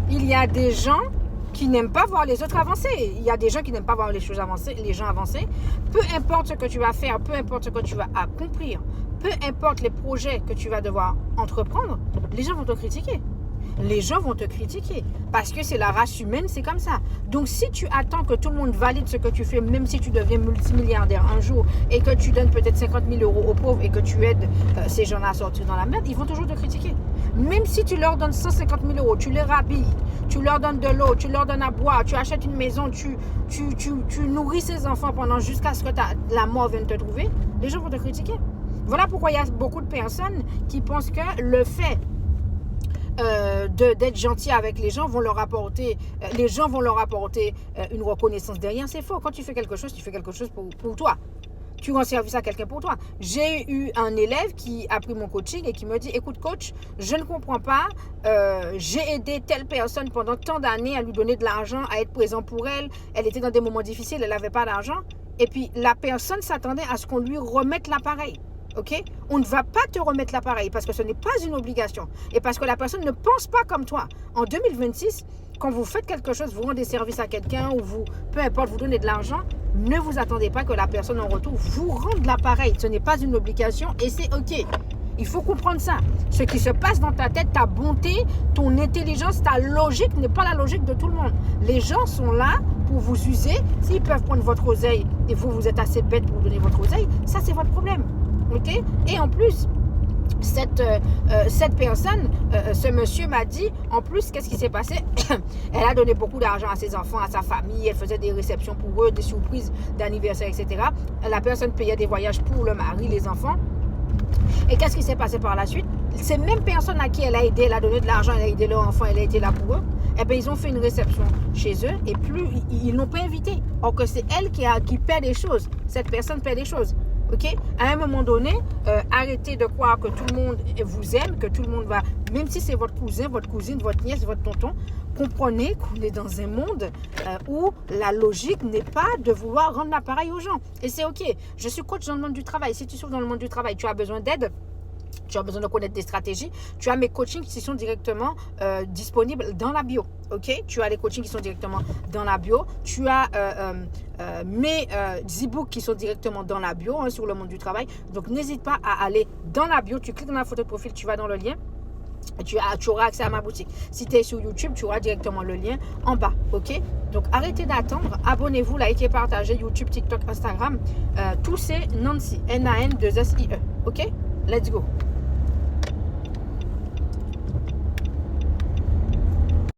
Il y a des gens qui n'aiment pas voir les autres avancer. Il y a des gens qui n'aiment pas voir les choses avancer, les gens avancer. Peu importe ce que tu vas faire, peu importe ce que tu vas accomplir, peu importe les projets que tu vas devoir entreprendre, les gens vont te critiquer. Les gens vont te critiquer parce que c'est la race humaine, c'est comme ça. Donc si tu attends que tout le monde valide ce que tu fais, même si tu deviens multimilliardaire un jour et que tu donnes peut-être 50 000 euros aux pauvres et que tu aides ces gens-là à sortir dans la merde, ils vont toujours te critiquer. Même si tu leur donnes 150 000 euros, tu les rhabilles, tu leur donnes de l'eau, tu leur donnes à boire, tu achètes une maison, tu nourris ces enfants pendant jusqu'à ce que la mort vienne te trouver, les gens vont te critiquer. Voilà pourquoi il y a beaucoup de personnes qui pensent que le fait d'être gentil avec les gens vont leur apporter, les gens vont leur apporter une reconnaissance derrière. C'est faux. Quand tu fais quelque chose pour toi. Tu rends service à quelqu'un pour toi. J'ai eu un élève qui a pris mon coaching et qui me dit, écoute coach, je ne comprends pas, j'ai aidé telle personne pendant tant d'années à lui donner de l'argent, à être présent pour elle. Elle était dans des moments difficiles, elle n'avait pas d'argent. Et puis la personne s'attendait à ce qu'on lui remette l'appareil. Okay? On ne va pas te remettre l'appareil parce que ce n'est pas une obligation et parce que la personne ne pense pas comme toi. En 2026, quand vous faites quelque chose, vous rendez service à quelqu'un ou vous, peu importe, vous donnez de l'argent, ne vous attendez pas que la personne en retour vous rende l'appareil. Ce n'est pas une obligation et c'est OK. Il faut comprendre ça. Ce qui se passe dans ta tête, ta bonté, ton intelligence, ta logique n'est pas la logique de tout le monde. Les gens sont là pour vous user. S'ils peuvent prendre votre oseille et vous êtes assez bête pour donner votre oseille, ça c'est votre problème. Okay? Et en plus, cette personne, ce monsieur m'a dit, en plus, qu'est-ce qui s'est passé? Elle a donné beaucoup d'argent à ses enfants, à sa famille, elle faisait des réceptions pour eux, des surprises d'anniversaire, etc. La personne payait des voyages pour le mari, les enfants. Et qu'est-ce qui s'est passé par la suite? Ces mêmes personnes à qui elle a aidé, elle a donné de l'argent, elle a aidé leurs enfants, elle a été là pour eux, eh bien, ils ont fait une réception chez eux et plus, ils n'ont pas invité. Or que c'est elle qui perd des choses. Cette personne perd des choses. Okay? À un moment donné, arrêtez de croire que tout le monde vous aime, que tout le monde va, même si c'est votre cousin, votre cousine, votre nièce, votre tonton, comprenez qu'on est dans un monde où la logique n'est pas de vouloir rendre l'appareil aux gens. Et c'est OK. Je suis coach dans le monde du travail. Si tu souffres dans le monde du travail, tu as besoin d'aide, tu as besoin de connaître des stratégies, tu as mes coachings qui sont directement disponibles dans la bio. Ok? Tu as les coachings qui sont directement dans la bio. Tu as mes e-books qui sont directement dans la bio sur le monde du travail. Donc, n'hésite pas à aller dans la bio. Tu cliques dans la photo de profil, tu vas dans le lien. Tu auras accès à ma boutique. Si tu es sur YouTube, tu auras directement le lien en bas. Ok? Donc, arrêtez d'attendre. Abonnez-vous, likez, partagez YouTube, TikTok, Instagram. Tout c'est Nancy. N-A-N-2-S-I-E. Ok? Let's go.